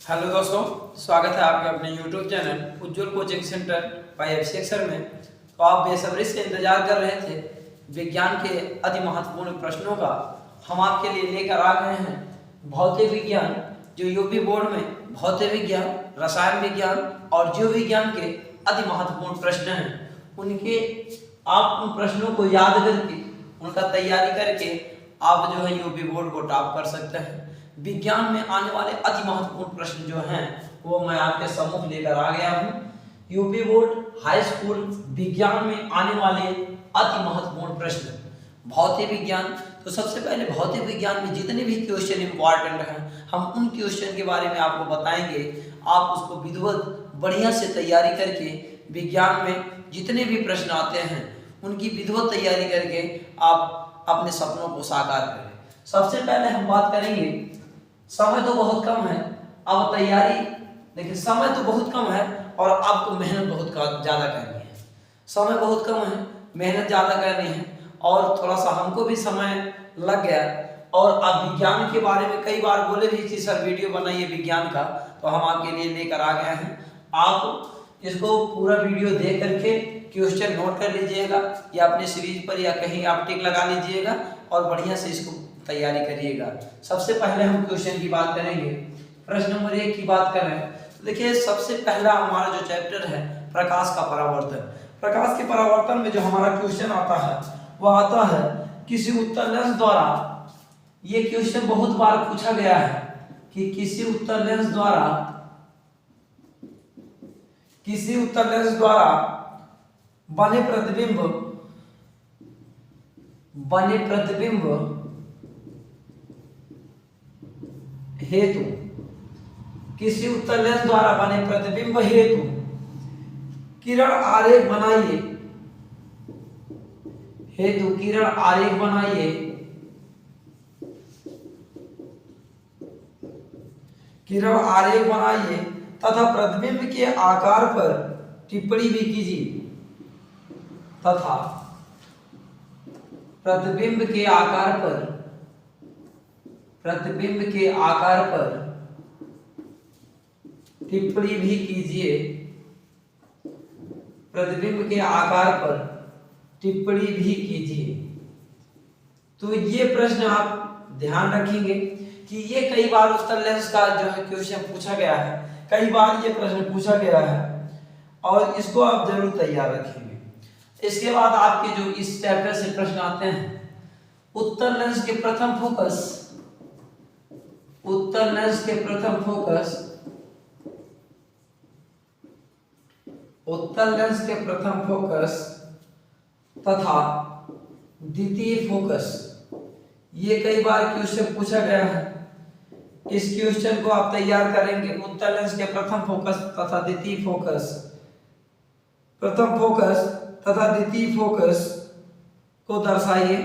Hello दोस्तों, स्वागत है आपके अपने YouTube चैनल उज्ज्वल कोचिंग सेंटर बाय एफसी अक्षर में। तो आप बेसब्री से इंतजार कर रहे थे विज्ञान के अति महत्वपूर्ण प्रश्नों का। हम आपके लिए लेकर आ गए हैं भौतिक विज्ञान, जो यूपी बोर्ड में भौतिक विज्ञान, रसायन विज्ञान और जीव विज्ञान के अति महत्वपूर्ण प्रश्न हैं। उनके आप उन प्रश्नों को याद करके उनका तैयारी करके आप जो है यूपी बोर्ड को टॉप कर सकते हैं। विज्ञान में आने वाले अति महत्वपूर्ण प्रश्न जो हैं वो मैं आपके सम्मुख लेकर आ गया हूँ। यूपी बोर्ड हाई स्कूल विज्ञान में आने वाले अति महत्वपूर्ण प्रश्न भौतिक विज्ञान। तो सबसे पहले भौतिक विज्ञान में जितने भी क्वेश्चन इंपॉर्टेंट हैं हम उन क्वेश्चन के बारे में आपको बताएंगे। आप उसको विधिवत बढ़िया से तैयारी करके विज्ञान में जितने भी प्रश्न आते हैं उनकी विधिवत तैयारी करके आप अपने सपनों को साकार करें। सबसे पहले हम बात करेंगे, समय तो बहुत कम है, अब तैयारी देखिए समय तो बहुत कम है और आपको मेहनत बहुत ज़्यादा करनी है। समय बहुत कम है, मेहनत ज़्यादा करनी है और थोड़ा सा हमको भी समय लग गया। और आप विज्ञान के बारे में कई बार बोले भी कि सर वीडियो बनाइए विज्ञान का, तो हम आपके लिए लेकर आ गए हैं। आप इसको पूरा वीडियो देख करके क्वेश्चन नोट कर लीजिएगा या अपने सीरीज पर या कहीं आप टिक लगा लीजिएगा और बढ़िया से इसको तैयारी करिएगा। सबसे पहले हम क्वेश्चन की बात करेंगे। प्रश्न नंबर 1 की बात करें तो देखिए सबसे पहला हमारा जो चैप्टर है प्रकाश का परावर्तन। प्रकाश के परावर्तन में जो हमारा क्वेश्चन आता है वह आता है किसी उत्तल लेंस द्वारा। ये क्वेश्चन बहुत बार पूछा गया है कि किसी उत्तल लेंस द्वारा बने प्रतिबिंब हेतु, किसी उत्तल लेंस द्वारा बने प्रतिबिंब हेतु किरण आरेख बनाइए। किरण आरेख बनाइए तथा प्रतिबिंब के आकार पर टिप्पणी भी कीजिए। तथा प्रतिबिंब के आकार पर टिप्पणी भी कीजिए। प्रतिबिंब के आकार पर टिप्पणी भी कीजिए। तो ये प्रश्न आप ध्यान रखेंगे कि ये कई बार उत्तल लेंस का जो है क्वेश्चन पूछा गया है, कई बार ये प्रश्न पूछा गया है और इसको आप जरूर तैयार रखेंगे। इसके बाद आपके जो इस चैप्टर से प्रश्न आते हैं उत्तल लेंस के प्रथम फोकस तथा द्वितीय फोकस। ये कई बार क्वेश्चन पूछा गया है। इस क्वेश्चन को आप तैयार करेंगे। उत्तल लेंस के प्रथम फोकस तथा द्वितीय फोकस, प्रथम फोकस तथा द्वितीय फोकस को दर्शाइए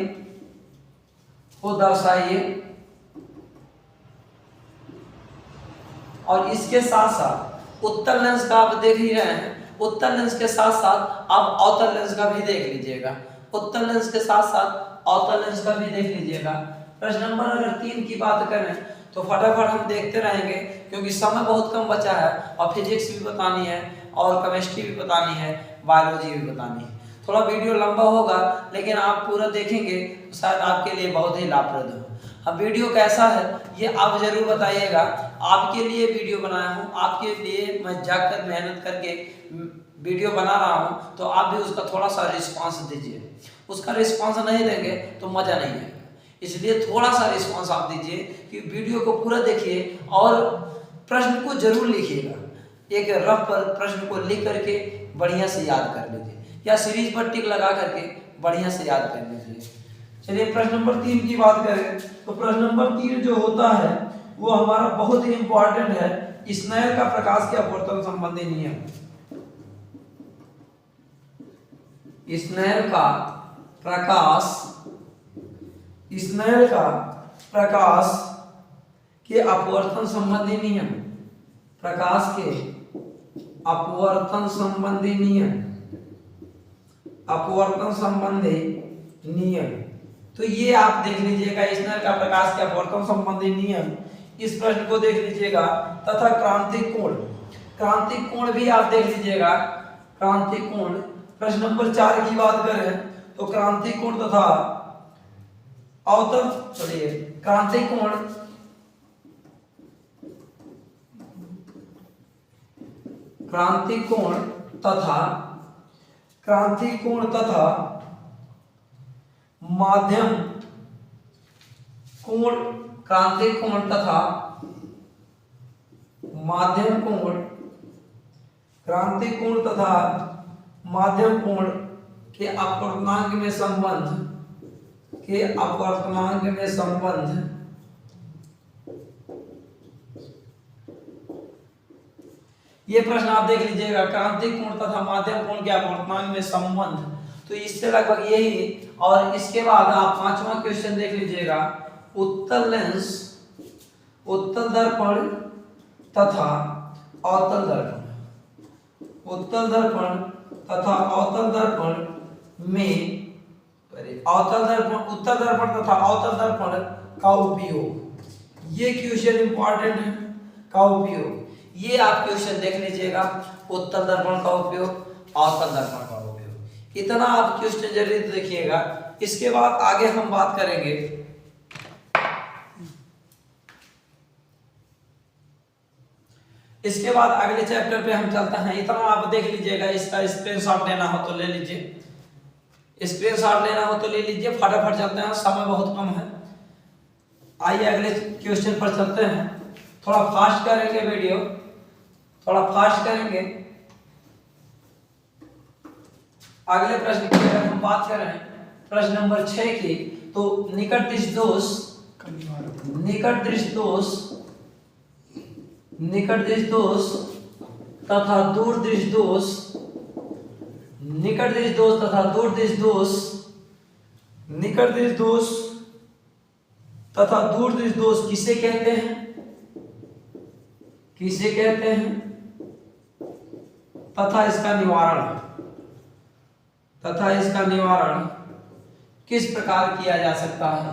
और इसके साथ साथ उत्तल लेंस का आप देख ही रहे हैं, उत्तल लेंस के साथ साथ आप अवतल लेंस का भी देख लीजिएगा। उत्तल लेंस के साथ साथ अवतल लेंस का भी देख लीजिएगा। प्रश्न नंबर अगर 3 की बात करें तो फटाफट हम देखते रहेंगे क्योंकि समय बहुत कम बचा है और फिजिक्स भी बतानी है और केमिस्ट्री भी बतानी है, बायोलॉजी भी बतानी है। थोड़ा वीडियो लंबा होगा लेकिन आप पूरा देखेंगे तो शायद आपके लिए बहुत ही लाभप्रद हो। अब वीडियो कैसा है ये आप जरूर बताइएगा। आपके लिए वीडियो बनाया हूँ, आपके लिए मैं जाकर मेहनत करके वीडियो बना रहा हूँ, तो आप भी उसका थोड़ा सा रिस्पांस दीजिए। उसका रिस्पांस नहीं देंगे तो मजा नहीं आएगा, इसलिए थोड़ा सा रिस्पांस आप दीजिए कि वीडियो को पूरा देखिए और प्रश्न को जरूर लिखिएगा। एक रफ पर प्रश्न को लिख करके बढ़िया से याद कर लीजिए या सीरीज पर टिक लगा करके बढ़िया से याद कर लीजिए। चलिए प्रश्न नंबर 3 की बात करें तो प्रश्न नंबर 3 जो होता है वो हमारा बहुत ही इंपॉर्टेंट है, स्नेल का प्रकाश के अपवर्तन संबंधी नियम। स्नेल का प्रकाश के अपवर्तन संबंधी नियम। प्रकाश के अपवर्तन संबंधी नियम। तो ये आप देख लीजिएगा स्नेल का प्रकाश के अपवर्तन संबंधी नियम। इस प्रश्न को देख लीजिएगा। तथा क्रांतिक कोण, क्रांतिक कोण भी आप देख लीजिएगा। क्रांतिक कोण प्रश्न नंबर 4 की बात करें तो क्रांतिक कोण तथा अवतल क्रांतिक कोण माध्यम कोण, क्रांतिक कोण तथा माध्यम कोण, क्रांतिक कोण तथा माध्यम कोण के अपवर्तनांक में संबंध ये प्रश्न आप देख लीजिएगा। क्रांतिक कोण तथा माध्यम कोण के अपवर्तनांक में संबंध, तो इससे लगभग यही। और इसके बाद आप 5वां क्वेश्चन देख लीजिएगा। उत्तल लेंस, उत्तल दर्पण तथा अवतल दर्पण, उत्तल दर्पण तथा अवतल दर्पण में उत्तल दर्पण तथा अवतल दर्पण का उपयोग, ये क्वेश्चन इंपॉर्टेंट है। का उपयोग ये आप क्वेश्चन देख लीजिएगा। उत्तल दर्पण का उपयोग, अवतल दर्पण का उपयोग, इतना आप क्वेश्चन जरूर देखिएगा। इसके बाद आगे हम बात करेंगे इसके बाद अगले चैप्टर पे हम चलते हैं। इतना आप देख लीजिएगा। इसका स्क्रीनशॉट लेना हो तो ले लीजिए, स्क्रीनशॉट लेना हो तो ले लीजिए। फटाफट चलते हैं, समय बहुत कम है। आइए अगले क्वेश्चन पर चलते हैं। थोड़ा फास्ट करेंगे, वीडियो थोड़ा फास्ट करेंगे। अगले प्रश्न की अगर हम बात करें, प्रश्न नंबर 6 की, तो निकट दृष्टि दोष तथा दूर दृष्टि दोष, निकट दृष्टि दोष तथा दूर दृष्टि दोष, निकट दृष्टि दोष तथा दूर दृष्टि दोष किसे कहते हैं? किसे कहते हैं? तथा इसका निवारण किस प्रकार किया जा सकता है?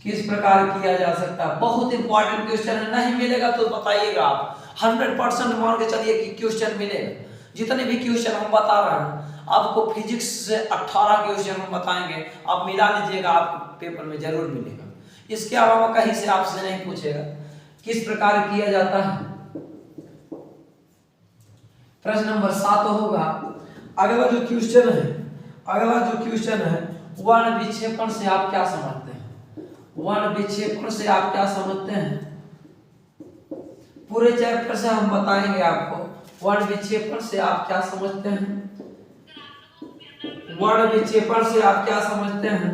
किस प्रकार किया जा सकता है? बहुत इंपॉर्टेंट क्वेश्चन है। नहीं मिलेगा तो बताइएगा आप। 100% मान के चलिए कि क्वेश्चन मिलेगा। जितने भी क्वेश्चन हम बता रहे हैं, आपको फिजिक्स से 18 क्वेश्चन हम बताएंगे, आप मिला लीजिएगा, आपके पेपर में जरूर मिलेगा। इसके अलावा कहीं से आपसे नहीं पूछेगा किस प्रकार किया जाता है। प्रश्न नंबर 7 होगा। अगला जो क्वेश्चन है, वर्ण विक्षेपण से आप क्या समझते हैं? वर्ण विक्षेपण से आप क्या समझते हैं? पूरे चैप्टर से हम बताएंगे आपको वर्ण विक्षेपण से आप क्या समझते हैं। वर्ण विक्षेपण से आप क्या समझते हैं?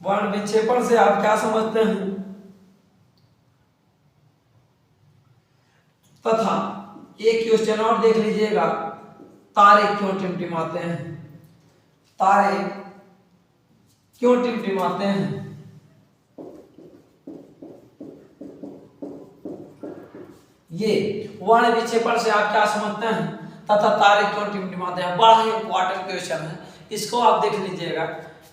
वर्ण विक्षेपण से आप क्या समझते हैं? तथा एक क्वेश्चन और देख लीजिएगा। तारे क्यों टिमटिमाते हैं? तारे क्यों टिमटिमाते हैं? ये वर्ण विक्षेपण से आप क्या समझते हैं तथा तारे क्यों टिमटिमाते हैं, बड़ा ही इंपॉर्टेंट क्वेश्चन है। इसको आप देख लीजिएगा।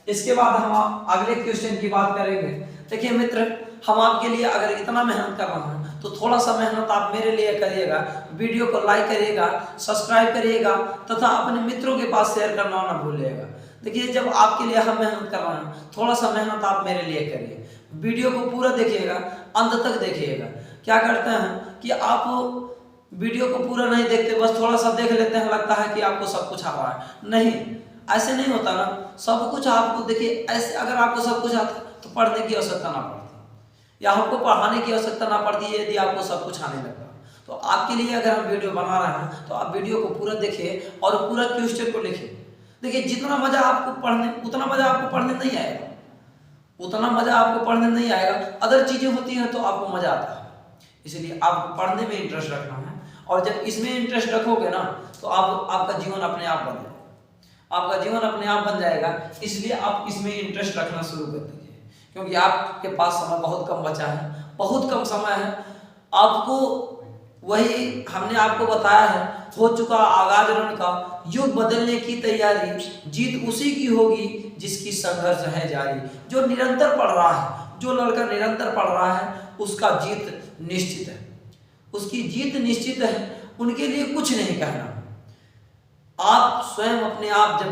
इसके बाद हम अगले क्वेश्चन की बात करेंगे। देखिए मित्र, हम आपके लिए अगर इतना मेहनत कर रहे हैं तो थोड़ा सा मेहनत आप मेरे लिए करिएगा। वीडियो को लाइक करिएगा, सब्सक्राइब करिएगा तथा अपने मित्रों के पास शेयर करना ना भूलिएगा। देखिए, जब आपके लिए हम मेहनत कर रहे हैं, थोड़ा सा मेहनत आप मेरे लिए करिए। वीडियो को पूरा देखिएगा, अंत तक देखिएगा। क्या करते हैं कि आप वीडियो को पूरा नहीं देखते, बस थोड़ा सा देख लेते हैं, लगता है कि आपको सब कुछ आ रहा है। नहीं, ऐसे नहीं होता ना। सब कुछ आपको, देखिए ऐसे अगर आपको सब कुछ आता तो पढ़ने की आवश्यकता ना पड़ती, या हमको पढ़ाने की आवश्यकता ना पड़ती है। यदि आपको सब कुछ आने लगा तो आपके लिए अगर हम वीडियो बना रहे हैं तो आप वीडियो को पूरा देखिए और पूरा क्वेश्चन को लिखिए। देखिए, जितना मजा आपको पढ़ने, उतना मजा आपको पढ़ने नहीं आएगा, उतना मजा आपको पढ़ने नहीं आएगा। अदर चीजें होती हैं तो आपको मजा आता है। इसलिए आपको पढ़ने में इंटरेस्ट रखना है, और जब इसमें इंटरेस्ट रखोगे ना तो आपका जीवन अपने आप बन जाएगा। आपका जीवन अपने आप बन जाएगा। इसलिए आप इसमें इंटरेस्ट रखना शुरू कर दीजिए, क्योंकि आपके पास समय बहुत कम बचा है, बहुत कम समय है। आपको वही हमने आपको बताया है, हो चुका आगाज रण का, युग बदलने की तैयारी, जीत उसी की होगी जिसकी संघर्ष है जारी। जो निरंतर पढ़ रहा है जो लड़का निरंतर पढ़ रहा है उसका जीत निश्चित है, उसकी जीत निश्चित है। उनके लिए कुछ नहीं कहना। आप स्वयं अपने आप जब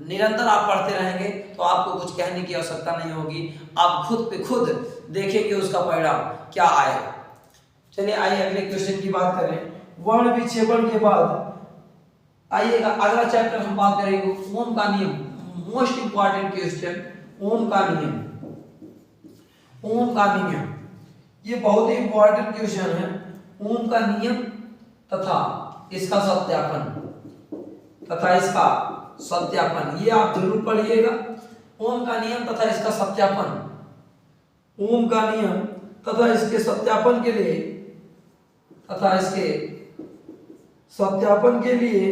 निरंतर आप पढ़ते रहेंगे तो आपको कुछ कहने की आवश्यकता नहीं होगी, आप खुद पे खुद देखेंगे उसका परिणाम क्या आएगा। चलिए आइए अगले क्वेश्चन की बात करें। वर्ण विक्षेपण के बाद आइएगा अगला चैप्टर हम बात करेंगे ओम का नियम। मोस्ट इंपॉर्टेंट क्वेश्चन ओम का नियम। ओम का नियम ये बहुत ही इंपॉर्टेंट क्वेश्चन है। ओम का नियम तथा इसका सत्यापन ये आप जरूर पढ़िएगा। ओम का नियम तथा इसका सत्यापन, ओम का नियम तथा इसके सत्यापन के लिए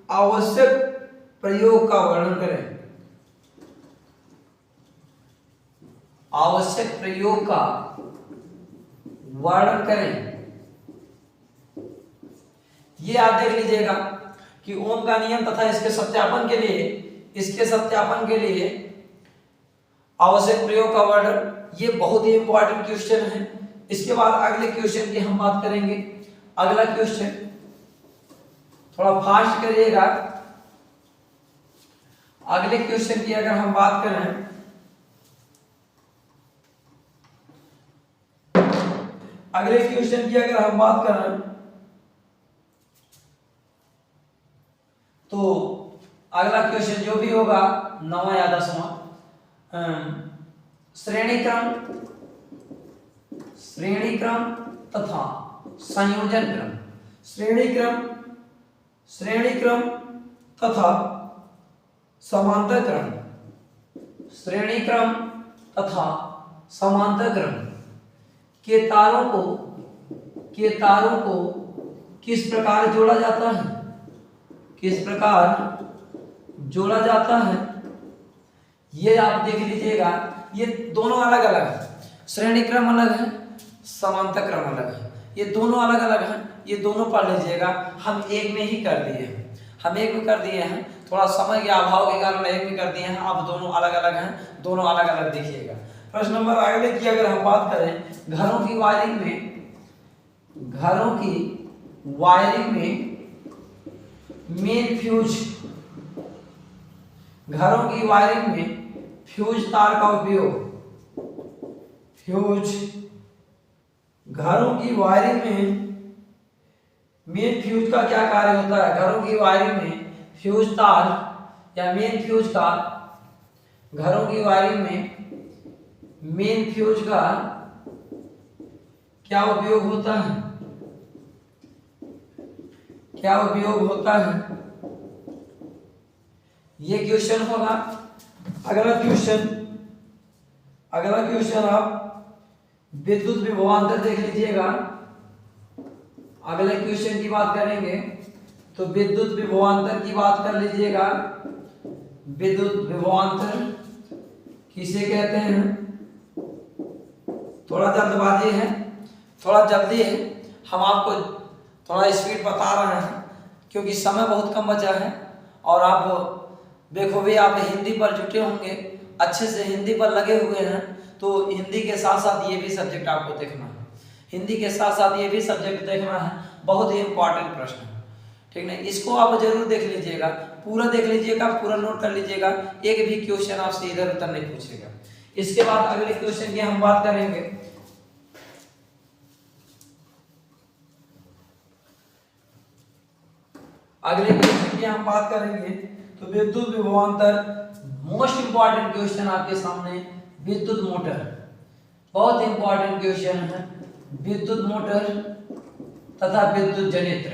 आवश्यक प्रयोग का वर्णन करें। आवश्यक प्रयोग का वर्णन करें। ये आप देख लीजिएगा कि ओम का नियम तथा इसके सत्यापन के लिए आवश्यक प्रयोग का वर्णन, ये बहुत ही इंपॉर्टेंट क्वेश्चन है। इसके बाद अगले क्वेश्चन की हम बात करेंगे। अगला क्वेश्चन थोड़ा फास्ट करिएगा। अगले क्वेश्चन की अगर हम बात करें, तो अगला क्वेश्चन जो भी होगा 9वां या 10वां, श्रेणी क्रम तथा संयोजन क्रम। श्रेणी क्रम तथा समांतर क्रम। श्रेणी क्रम तथा समांतर क्रम के तारों को किस प्रकार जोड़ा जाता है, ये आप देख लीजिएगा। ये दोनों अलग अलग है, श्रेणी क्रम अलग है, समांतर क्रम अलग है, ये दोनों अलग अलग हैं। ये दोनों पढ़ लीजिएगा। हम एक में ही कर दिए हैं, थोड़ा समय के अभाव के कारण एक में कर दिए हैं। अब दोनों अलग अलग हैं, दोनों अलग अलग देखिएगा। प्रश्न नंबर अगले की अगर हम बात करें, घरों की वायरिंग में मेन फ्यूज, घरों की वायरिंग में फ्यूज तार का उपयोग, घरों की वायरिंग में मेन फ्यूज का क्या कार्य होता है। घरों की वायरिंग में फ्यूज तार या मेन फ्यूज का, घरों की वायरिंग में मेन फ्यूज का क्या उपयोग होता है, ये क्वेश्चन होगा। अगला क्वेश्चन आप विद्युत विभवांतर देख लीजिएगा। अगले क्वेश्चन की बात करेंगे तो विद्युत विभवांतर की बात कर लीजिएगा। विद्युत विभवांतर किसे कहते हैं? थोड़ा जल्दबाजी है, थोड़ा जल्दी है, हम आपको थोड़ा स्पीड बता रहे हैं क्योंकि समय बहुत कम बचा है। और आप बेखूबी आप हिंदी पर जुटे होंगे, अच्छे से हिंदी पर लगे हुए हैं, तो हिंदी के साथ साथ ये भी सब्जेक्ट आपको देखना है। बहुत ही इंपॉर्टेंट प्रश्न है, ठीक है। इसको आप जरूर देख लीजिएगा, पूरा देख लीजिएगा, पूरा नोट कर लीजिएगा। एक भी क्वेश्चन आपसे इधर उधर नहीं पूछेगा। इसके बाद अगले क्वेश्चन की हम बात करेंगे। तो विद्युत विभवांतर, मोस्ट इंपॉर्टेंट क्वेश्चन आपके सामने, विद्युत मोटर, बहुत इंपॉर्टेंट क्वेश्चन है। विद्युत मोटर तथा विद्युत जनित्र,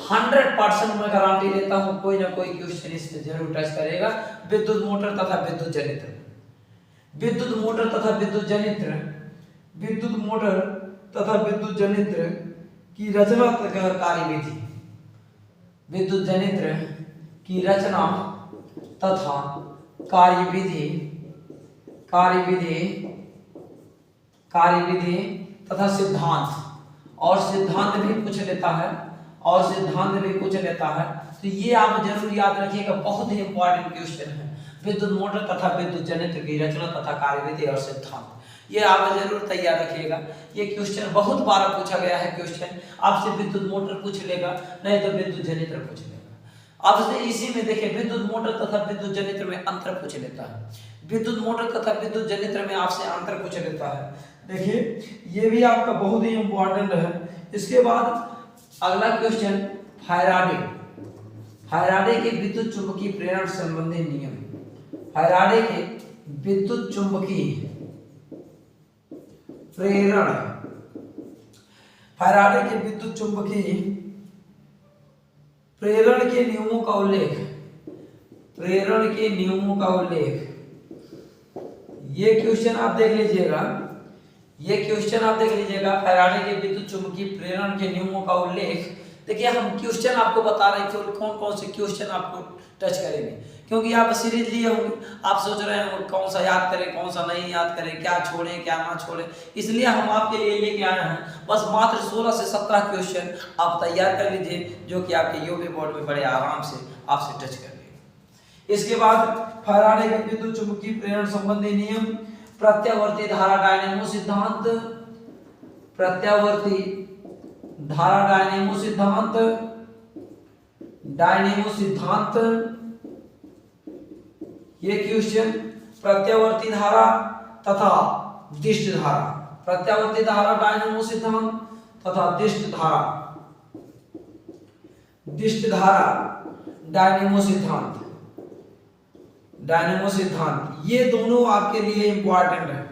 100% मैं गारंटी देता हूं कोई ना कोई क्वेश्चन इस पे जरूर टच करेगा। विद्युत मोटर तथा विद्युत जनित्र, विद्युत मोटर तथा विद्युत जनित्र की रचना कार्य विधि, विद्युत जनित्र की रचना तथा कार्य विधि तथा सिद्धांत, और सिद्धांत भी पूछ लेता है, तो ये आप जरूर याद रखिएगा। बहुत ही इंपॉर्टेंट क्वेश्चन है, विद्युत मोटर तथा विद्युत जनित्र की रचना तथा कार्यविधि और सिद्धांत। ये आप जरूर तैयार रखिएगा। ये क्वेश्चन बहुत बार पूछा गया है। क्वेश्चन आपसे विद्युत मोटर पूछ लेगा, नहीं तो विद्युत जनित्र पूछ लेगा। आपसे इसी में देखिए विद्युत मोटर तथा विद्युत जनित्र में अंतर पूछ लेता है। विद्युत मोटर तथा विद्युत जनित्र में आपसे अंतर पूछ लेता है। देखिए ये भी आपका बहुत ही इंपॉर्टेंट है। इसके बाद अगला क्वेश्चन फैराडे, फैराडे के विद्युत चुंबकीय प्रेरण संबंधी नियम। फैराडे के विद्युत चुंबकीय प्रेरण, फैराडे के विद्युत चुंबकीय प्रेरण के नियमों का उल्लेख, प्रेरण के नियमों का उल्लेख। ये क्वेश्चन आप देख लीजिएगा, ये क्वेश्चन आप देख लीजिएगा। फैराडे के विद्युत चुंबकीय प्रेरण के नियमों का उल्लेख। देखिए हम क्वेश्चन आपको बता रहे थे कौन कौन से क्वेश्चन आपको टच करेंगे, क्योंकि आप सीरीज लिए होंगे, आप सोच रहे हैं कौन सा याद करें कौन सा नहीं याद करें, क्या छोड़ें क्या ना छोड़ें, इसलिए हम आपके लिए लेके आए हैं। बस मात्र 16 से 17 क्वेश्चन आप तैयार कर लीजिए, जो कि आपके यूपी बोर्ड में बड़े आराम से आपसे टच कर लेंगे। इसके बाद फैराडे के विद्युत चुंबकीय प्रेरण संबंधी नियम, प्रत्यावर्ती धारा डायनेमो सिद्धांत, प्रत्यावर्ती धारा डायनेमो सिद्धांत, डायनेमो सिद्धांत। ये क्वेश्चन प्रत्यावर्ती धारा तथा दिष्ट धारा, प्रत्यावर्ती धारा डायनेमो सिद्धांत तथा दिष्ट धारा, दिष्ट धारा डायनेमो सिद्धांत, डायनेमो सिद्धांत। ये दोनों आपके लिए इंपॉर्टेंट है।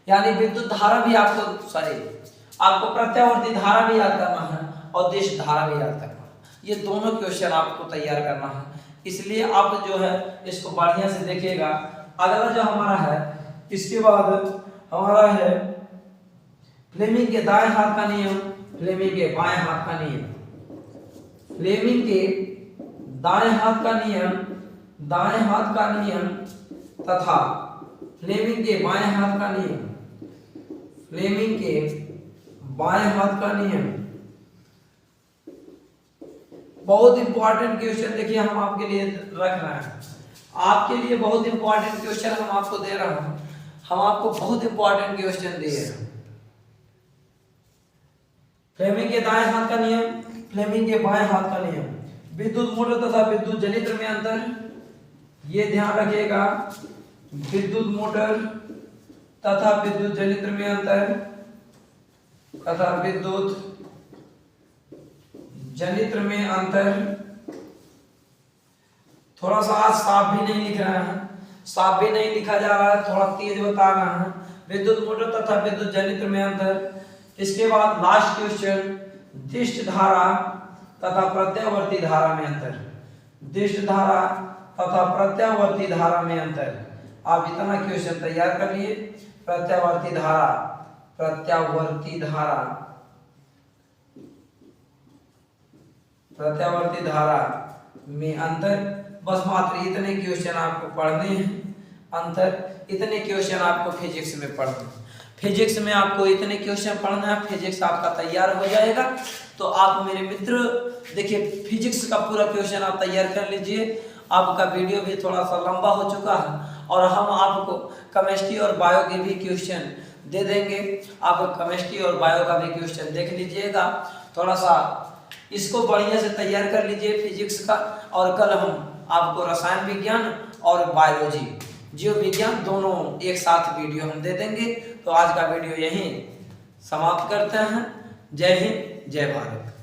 यानी विद्युत धारा भी आपको प्रत्यावर्ती धारा भी याद करना है और दिष्ट धारा भी याद करना है। ये दोनों क्वेश्चन आपको तैयार करना है, इसलिए आप जो है इसको बढ़िया से देखिएगा। अगला जो हमारा है, इसके बाद हमारा है फ्लेमिंग के दाएं हाथ का नियम, फ्लेमिंग के बाएं हाथ का नियम, फ्लेमिंग के दाएं हाथ का नियम, दाएं हाथ का नियम तथा फ्लेमिंग के बाएं हाथ का नियम, फ्लेमिंग के बाएं हाथ का नियम। बहुत इंपॉर्टेंट क्वेश्चन देखिए हम आपके लिए रख रहे हैं, आपके लिए बहुत इंपॉर्टेंट क्वेश्चन हम आपको दे रहा हूं। हम आपको बहुत इंपॉर्टेंट क्वेश्चन दे रहे हैं। फ्लेमिंग के दाएं हाथ का नियम, फ्लेमिंग के बाएं हाथ का नियम, विद्युत मोटर तथा विद्युत जनित्र में अंतर, ये ध्यान रखिएगा। विद्युत मोटर तथा विद्युत जनित्र में अंतर, तथा विद्युत जनित्र में अंतर। थोड़ा सा आज साफ भी नहीं लिख रहा है, साफ भी नहीं लिखा जा रहा है, थोड़ा तेज बता रहा है। विद्युत मोटर तथा विद्युत जनित्र में अंतर। इसके बाद लास्ट क्वेश्चन, दिष्ट धारा तथा प्रत्यावर्ती धारा में अंतर, दिष्ट धारा तथा प्रत्यावर्ती धारा में अंतर। आप इतना क्वेश्चन तैयार कर लिए। प्रत्यावर्ती धारा, प्रत्यावर्ती धारा, प्रत्यावर्ती धारा में अंतर। बस मात्र इतने क्वेश्चन आपको पढ़ने हैं। अंतर इतने क्वेश्चन आपको फिजिक्स में पढ़ना है। फिजिक्स में आपको इतने क्वेश्चन पढ़ना है, फिजिक्स आपका तैयार हो जाएगा। तो आप मेरे मित्र देखिए फिजिक्स का पूरा क्वेश्चन आप तैयार कर लीजिए। आपका वीडियो भी थोड़ा सा लंबा हो चुका है और हम आपको केमिस्ट्री और बायो के भी क्वेश्चन दे देंगे। आप केमिस्ट्री और बायो का भी क्वेश्चन देख लीजिएगा। थोड़ा सा इसको बढ़िया से तैयार कर लीजिए फिजिक्स का। और कल हम आपको रसायन विज्ञान और बायोलॉजी, जीव विज्ञान दोनों एक साथ वीडियो हम दे देंगे। तो आज का वीडियो यहीं समाप्त करते हैं। जय हिंद, जय भारत।